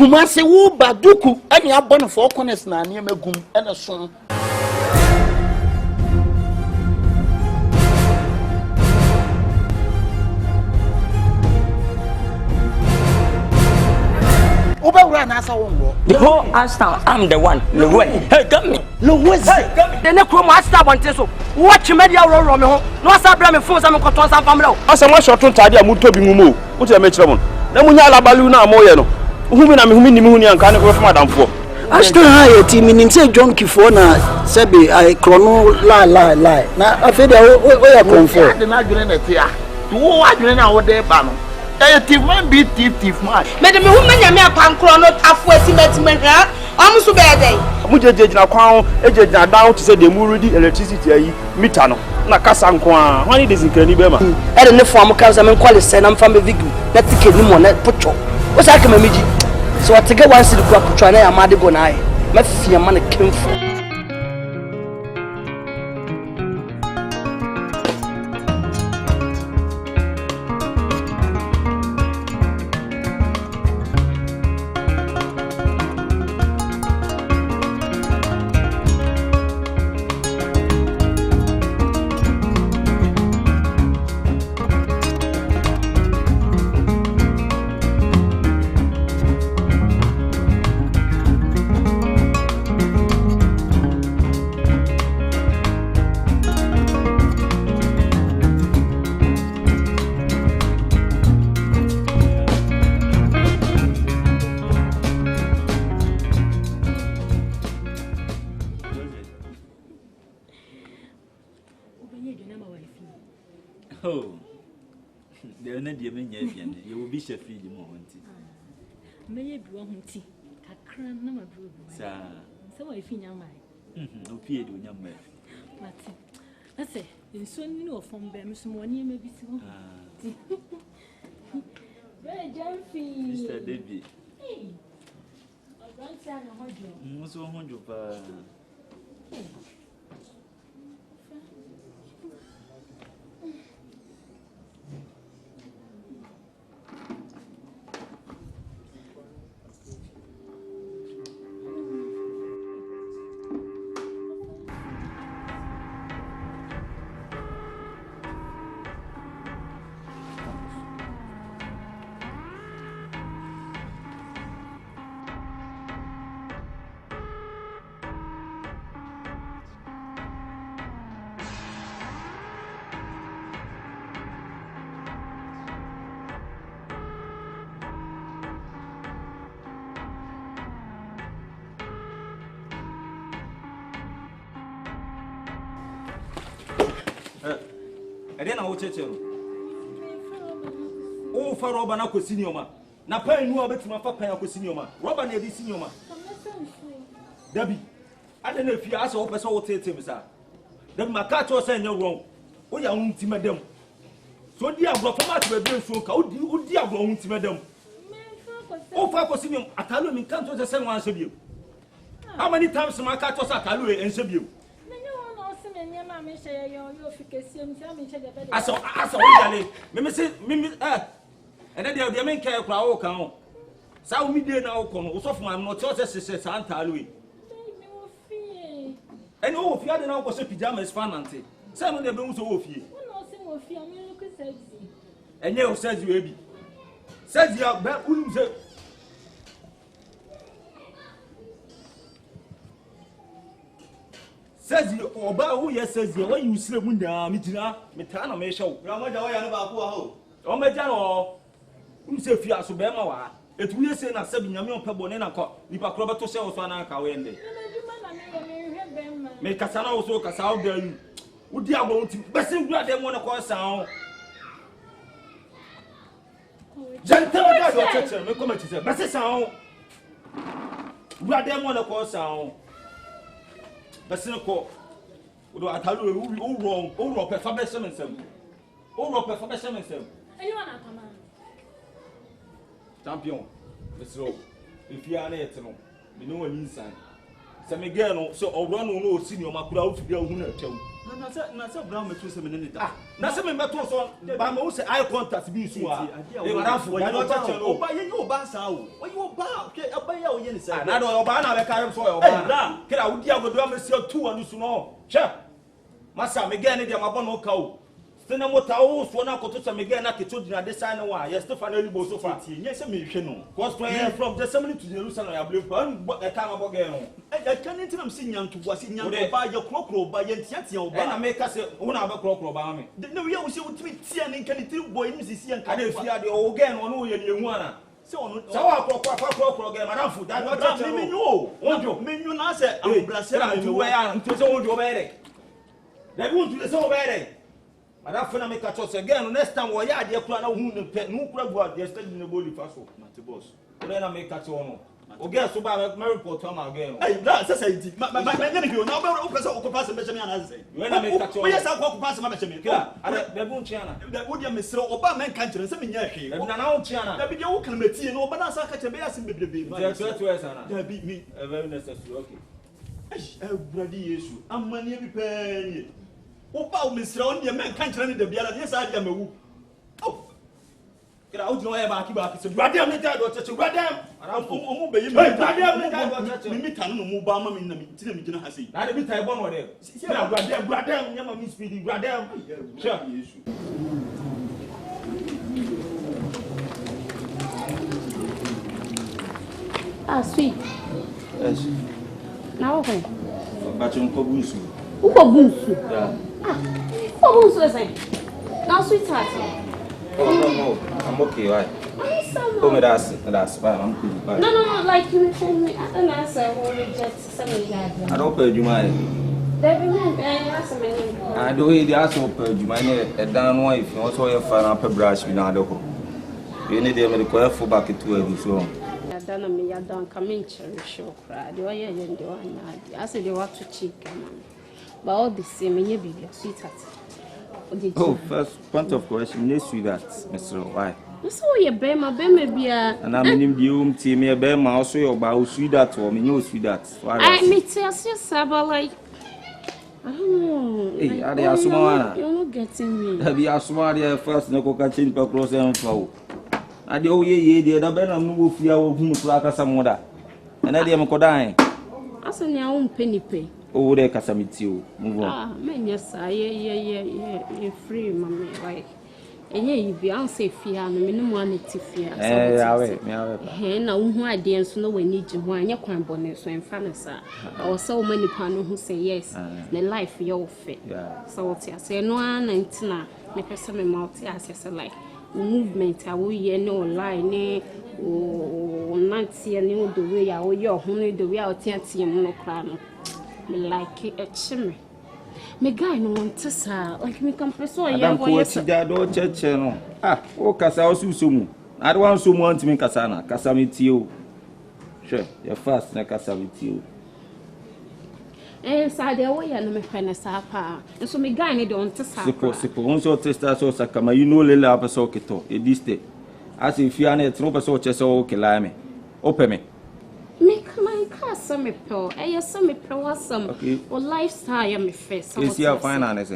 Kumase wo baduku ani abon for corners na ne magum ene so Oba na asa wongo the whole Ashtown I'm the one hey come me the ne krom Ashtown bonte so watch media ro me ho no asa bra me phone sa me koton sa family o asa mo short ntade a muto bi ngumo wo te me kire mo na munya alabalu na amoye no humi na me humi ni me huni anka ne ko from adamfo Ashtown ha ti minim say John Kifo na sebe I krono la na afede o ya comfort de na dwene na tia wo adwene na wo de ba no thief man be thief man me de me hu manya me akwankro no afo estimatement ha amso be dey mu jejejina kwan ejejina down to say the mu ready electricity ayi meter no na kasa nko a hwani de zinkani be ma e de ne fo am kan sa me kwale se na mfa me vigu na tike ni mo na pocho o sa ka me meji so watege wan sidi kwa pocho na ya made go na ai ma fia ma na kemfo Oh, there are no dear men yet, you will be chef feed you more. May be one tea, Kakran, no, my brew, sir. So I think young man. No fear, do young man. But I say, in soon you know from them, some one year maybe so. Very jumpy, Mr. David. I don't say a hundred. So 100. Ede na wo chechero o fa roba na ko senior na pan nu obetima fa pan ko senior roba na edi senior dabi ade na fie asa wo pese wo tete mi sa dabi maka cho se nya wrong o ya hu ntima dem so di agro fa ma to be nso ka o di agro hu ntima dem o fa ko senior atalo mi kan to se wan se bio how many times maka cho sa atalo e ense bio Asa oyale me say and then the men care kra wo kan o sa o mi de na wo kono so fo am no te o se santalo yi eni o fie ade na wo so pajamas fanante say no de be hu so wo fie no se wo fie am look sexy enye o sexy we bi sexy ba ulum se says you oba who yes says you when you sleep mun da mi tina me ta na me show bra mo ja wa ya no ba ko ho o me ja no se fi aso be ma wa etu ye se na sabi nyame on pe bone na ko nipa kro beto se wo so na ka we ende me kasa na wo so kasa o da yu udi agbo nti be se ngura de mo na ko san o jante o da do cheche me ko ma chi se be se san o ngura de mo na ko san o Person ko do atalu o wrong o ro performance sem o ro performance sem anyone atama champion mesro if you are net no me no wani insan se me girl no so o ro no o senior makura o fidi o hu na twam na se brown me to se me ne da na se me meto so ba ma wo se eye contact bi su a e madamfo da no chache no oba ye oba sa wo ye oba ke oba ya wo ye ne se na do oba na be carry so oba na kira wo dia godo am se tu anu su no hwe masa me ge ne dia mabɔ no ka o sene mota wo so na koto se me ge na keto dina de sign wa ye Stefan Elibo so fa tie nye se me hwe no cause from Gethsemane to Jerusalem ya believe an e ka mabɔ ge no e kan nti na me se nyanto wase nyanto ba ye krokro ba ye ntiatia oba na me ka se wo na be krokro ba me na we ya wo se wo timi tia ne nkan tiri boy ni sisi an ka na fi ade o ge no no ye ne hu ana se ono sa wa krokro ge madam fu da no chache me nyu wonjo me nyu na se ambrase na me we ya nto se wonjo be re da bi wonjo se wo be re madam fu na me ka cho se ge no next time wo ya ade kura na hu ne pe no kura bu ade steady ne boli fa so mate boss wo na me ka cho no o ge so ba me report am again eh da se say ti ma nyane bi o na o pesa o ko pass me cheme ana se wo na me ka cho o ya sa ko pass ma be cheme kila ada da bi wonchi ana da wo dia mesre o ba men kan kire se me nya hwe da na wonchi ana da bi dia wo kan metie no o ba na sa ka cheme ya sim bebrebe ma to sana da bi mi very necessary okay eh bradi yesu amane bi pe o ba o mesre o dia men kan kire ne da bia la dia sa dia mewu kira o jino e ba ki se bradi am ne da do cheche bradi am o mu be yi bradi am ne da do cheche mi tanu no mu ba ma mi na mi ti na mi gina ha sei na de bi tai bo no de kira bradi am nyama mi speed bradi am sure yesu Sweet. yes Na wo hwe? ba chon ko bunsu Uko bunsu. yeah Uko bunsu ese. Na sweetheart. no I'm okay why oh me that's fine I'm cool fine No, like you told me. I don't answer or reject some I don't pay you money There be no answer me. I do it ask for pay you money e dan one if you also your fan up brush we na do ko you need them to for back to every so Dana me ya don come in show cry. The way you do I said they want to check man. But all the same you be sweetheart. oh first point of question you see that Mr. Why So you be my bia and I mean you team me be my also your ba sweet that or me you sweet that I me tell you about like I don't know. Hey, are they asuma? You're not getting me. Have you asuma there first no ko ka change pa cross and flow. Ade o ye there da be na no wo fia wo hunu kura kasa moda. Na dey me ko dan. Asa nya wo mpeni pe. O dey kasa meti o. Move on. Ah, me nyesa ye free mama like. Enye yi bi an say fia no me no mo aneti fia. Me awe. He na wo hu ade enso no wani gi ho anya kwan bone so emfa ne sa. O se wo mani pa no hu say yes. The life you ofe. So what ya say no an ntina me pese me multi access like movement a wo ye no online o nanti ani o do we ya o ye ho no do we a o tiatia mu no kra no. Me like it chime. Me guy no want to say like me come preso ya boy yes da do cheche no o kasa o su mu I don't want so mu antimi kasa na kasa meti o sure you fast na kasa meti o sa de wo ya no me hwe na sa pa so me guy ne don to sa sipo on so testa so sakama you know lele apeso keto e diste as if you are no peso chese o kela me ope me my car some me pro some me pro wasam or lifestyle ya me face is your finance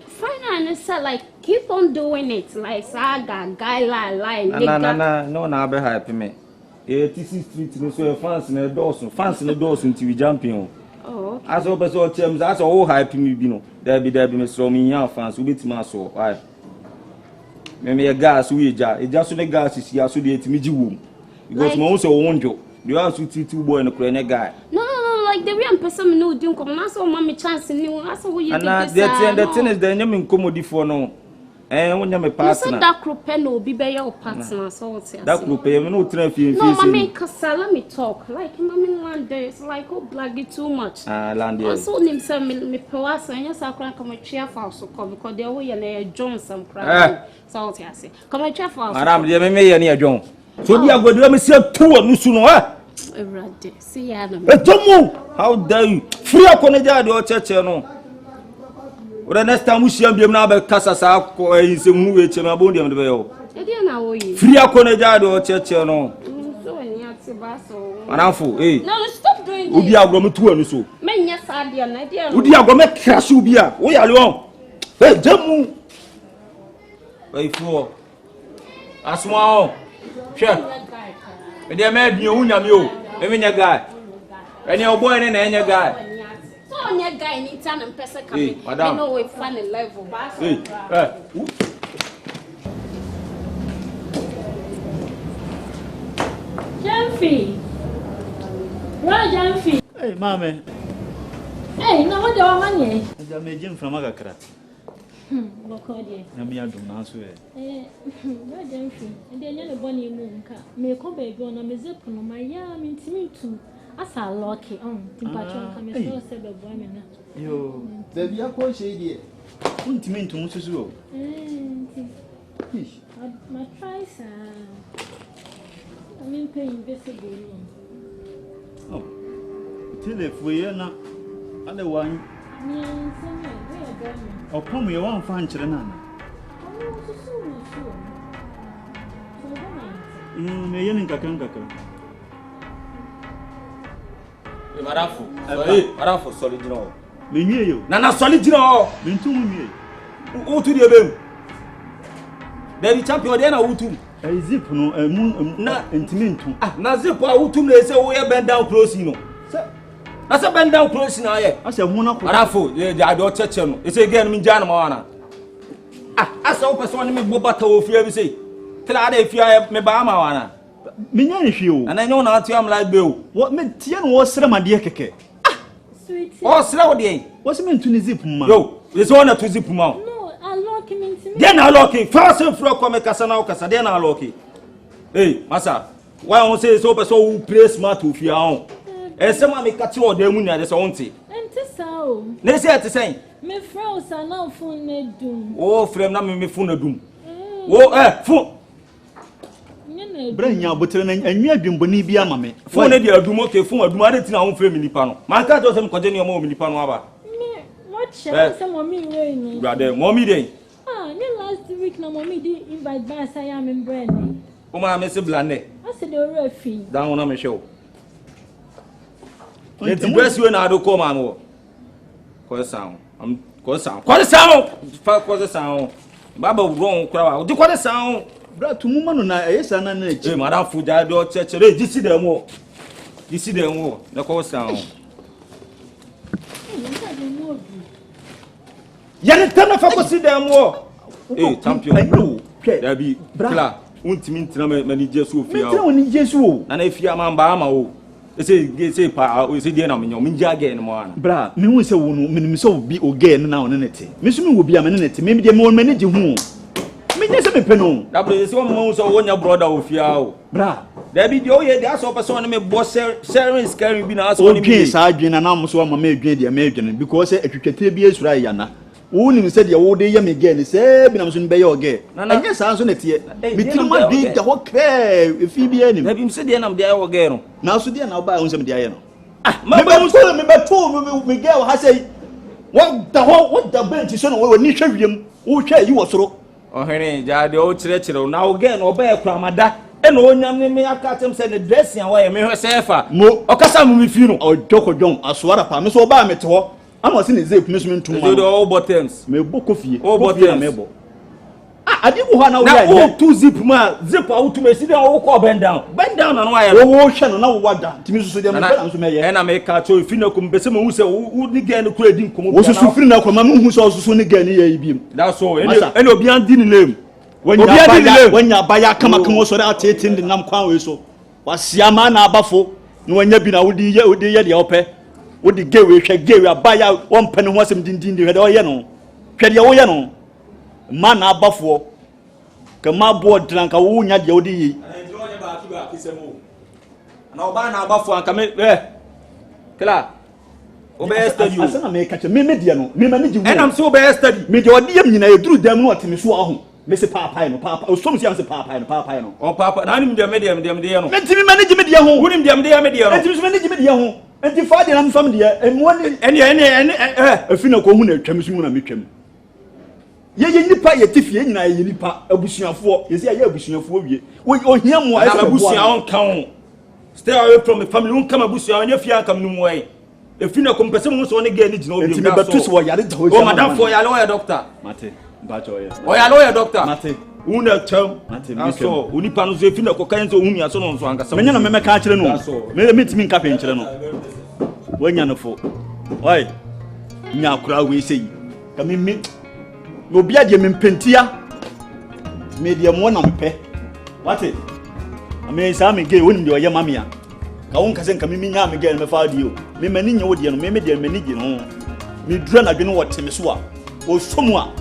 finance like keep on doing it like saga guy lie no na be happy me 86 street no so fans na dawson nti we champion oh as o peso chems as o happy me bi no there be me so me yan fans we betima so why me gas we eja so ne gas is ya so de etimi gi wom because mo so wonjo you are so two boy no kure ne guy no like the way am person no do come na so mama chance ni as we you and the thing is the nyam incomodi for no wonya me partner so that group no be be your partner so what say that group me no try fi no mama kasa let me talk like mama land there it's like oh black it too much land there so nim say me pewasa nya sakran come chia for so come because they we na John some crap so what say come chia for madam dey me ye na John so bi agodo me se tuwa nusu no Erade see ya no etomu how dare you free akone jade o cheche no the next time we see am na be kasa sa ko se mu we che na bo ndem de be yo e dia na wo yi free akone jade o cheche no so eni ati ba so manafo no stop doing this obi agro me tuwa nusu menya sa Sadia na dia. Udi agome krasu bia. Wo ya leon. Hey, jamu. Hey fo. Asma o. Hwe. Me dia me bi o nyame o. Me nya guy. Eni oboy ne na enya guy. So nya guy ni tan mpese ka me. No we fan level ba. Hey. Jamfi. Ra Jamfi. Hey, mame. Hey, na what do I want? Ja me jim from agakra. Bokodi. Na me adum na so Ra Jamfi. Ende nya ne boni mu nka. Me ko baby ona me zip no ma ya me ntimi tu. Asa lucky timpacho nka me so se bebo me na. Yo, baby akọ shey untimi ntum susu o. Ma try sa. I mean pay invisible. Oh. Telefoye na ale wan. Me nseme we agama. Opom ye wan fa nkyere na na. Me ye nkaka. E marafo. Sorry, marafo solid no. Me nwie yo. Na solid no. Me ntum nwie. O tu de bem. David champion de na utum. Zip no na ntimi ntum. Na zip a utum na say wo ye bend down close no. Na say bend down close na ye. Ase hu na ko. Marafo, de ado cheche no. E say again mi jana ma wana. Asa wo person me bo bata wo fia bi say. Tela ada fia me ba ma wana. Me nya nhwe o. Na nya na atu am like be o. Wo me tie no wo sere ma de keke. Sweet. O sere wo de. Wo se me ntu ni zip ma. Yo, is one to zip ma. No, I lock him into me. Then I lock it. First and fro come kasa na kasa. Then I lock it. Hey, masa. Why on say so person who play smart to fear on. E se ma me kati o de mu na de so wonte. Ente sao. Na say ate say. Me froze na phone na dum. Oh, frame na me phone na dum. Oh, phone. Bra nya botere na anwi adwemboni bi ama me. Phone na di adum okay, phone adum ade tina ho frame nipa no. Man ka jo se me koje ne o ma o nipa no aba. Me what shall say mommy wey no. Brother, mommy dey. Last week na mommy did invite by say am in brand. O ma me se blande. I said the refi. Dan wona me show. Let the breast we na do come an wo. Ko sound. Ko sound. Fa ko sound. Baba wrong kra wa. Di ko sound. Bra tumu ma no na eyesa na na echi. Madam Fuja do chechere disi dem wo. Disi dem wo. Na ko sound. Yare tana fa ko si dem wo. Champion blue. Dabi kla. Untimi ntina mani Jesu ofia. Ntina woni Jesu o. Na efia ma mba ama o. Ese pa ese die na menyo minja again mo ana. Bra, me hu se wo no menim se obi oge no na woni nete. Me so me wo bia me nete. Me de me mani je hu. Me nye se me pe no. Dabi ese wo mo so wonya brother ofia o. Bra, dabi de o ye de aso person me bo sharing scaring bi na aso ni me. O sa adwen na mo so ma adwen de ma adwen because atwetwete bi esura ya na. Woni se de wo de ye me ge ni se bi na so be ye oge. Anya sa so netie. Me tiri ma bi de ho kre efi bi anim. Dabi se de na me de ye oge no. Na so de na ba ho se me de ye no. Me ba so me be to me ge ha sei. What the bench so no we ni hwewiem. Wo hwa yi wo soro. Ohene ja de o kire na oge no ba ye kramada. E no onyam ne me akatem se ne dressing a wa me hwe sefa. Mo okasa mu mi fi no. Ojokodjon asoara pa me so ba me te ho. Ama se ne zep me so me ntum ma. Do all buttons. Me bo kofie. All buttons me bo. Adi wo ha na wo ya. Na two zip ma zip out me si den wo ko bend down. Bend down na no ya. Wo hwe no na wo wada. Timi so de me na so me ye. E na me ka cho fi na ko mpese me hu se wo ni ge no kura di nkomo. Wo so firi na ko ma me hu se so ni ge ni ye biem. That's all. Ene obi an di ni name. Wanya baya kama kan so da atete ndi nam kwan we so. Wasia ma na abafo na wanya bi na wodi ye de opɛ. Wodi gewe hwɛ gewe abaya wompe ne ho asem dindin de hwɛ de oyɛ no. Hwɛ de oyɛ no. Ma na abafo. Ka ma bo dranka wo nya de wodi yi. Ana njo ba kisemo. Ana oba na abafo anka me kla. Obe study. Asa na me ka che me de no. Me ma ne ji hu. Enam so obe study. Me de odi yam nyina eduru dam no otime so aho. Me se papa no papa. O som si am se papa no. O papa na nim de me de no. Enti me manage me de ho. Wonim de me de no. Enti me manage me de ho. Enti fa de na mfam de emu ni ene afi na ko hu na atwam so mu na metwam. Ye nipa ye tifie nyina ye nipa abusuafo. Ye se ye abusuafo wie. O hia mo abusuafo on kan. Stay away from the family. Won come abusuafo nya fia kam no mu wai. If you know compensation, so only get it. No, you better to swallow it. Oh, madam, for your lawyer doctor. Mate, but your lawyer doctor. Mate, una term. Mate, so uni panu so if you know cocaine so uni aso no so angasa. Menya no me ka kire no. Me meet me nka pe kire no. Wanya no fo. Oi. Nya akura we sei. Ka me obi ade me mpentia. Me de mo na mpe. What it? Ame sa me ge woni de oye mamia. Ka won kase nka me nya me ge me fa di o. Me mani nya wo de no me de mani gi no. Me dura na dwene wo teme so a. Wo somu a.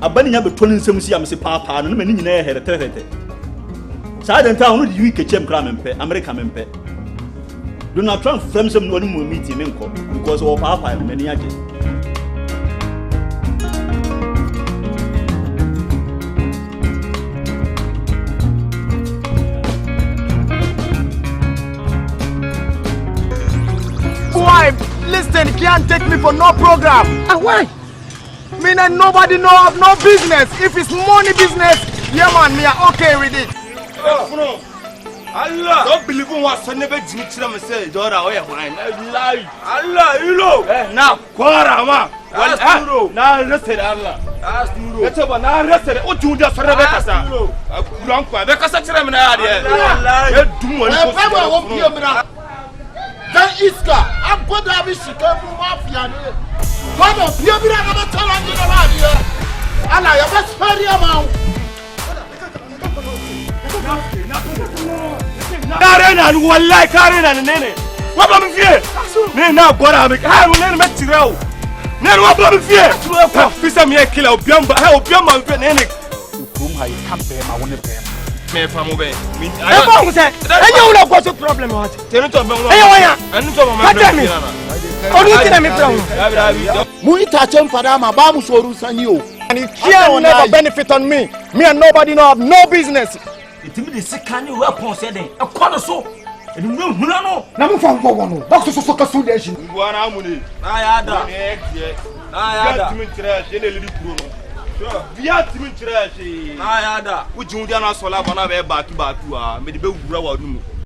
Abani nya beto ne nsem si am se papa no mani nyina here teretete. Sa de nta onu di wi kechem kra mempe America mempe. Donald Trump frame some no mu meeting me nko because wo papa mani age. Listen, can't take me for no program. Why? Me and nobody know of no business. If it's money business, yeah man, me are okay with it. Allah, don't believe in what son never did to say, Dora, oh, lie. Allah, you know. Now, Quara, ma. Now, rested Allah. Let's have an arrested. Oh, you just Rebecca. Grandpa, because such a man, then Iska, I'm going to have a chicken mafia. What of you? I'm not telling you about here. And I have a very amount. Karen and one like Karen and Nene. What am I here? Nene, now, what am I will let you know. Nene, what am I here? Fisa me a killer, Biamba, how Biamba, Nene. Whom I can't bear, I want to bear. Me from away. I know not what's the problem. Tell to me. Muita Champadama, Bamus or Rusanio. And it can never benefit on me. Me and nobody know have no business. It is a kind of weapon said a corner so. And no, Namu from Bono, Doctor Soka Sudation. One harmony. I had to trash in a little room. Via Timmy Trash. I had a. Would you dare not solve another back to Batua? Maybe the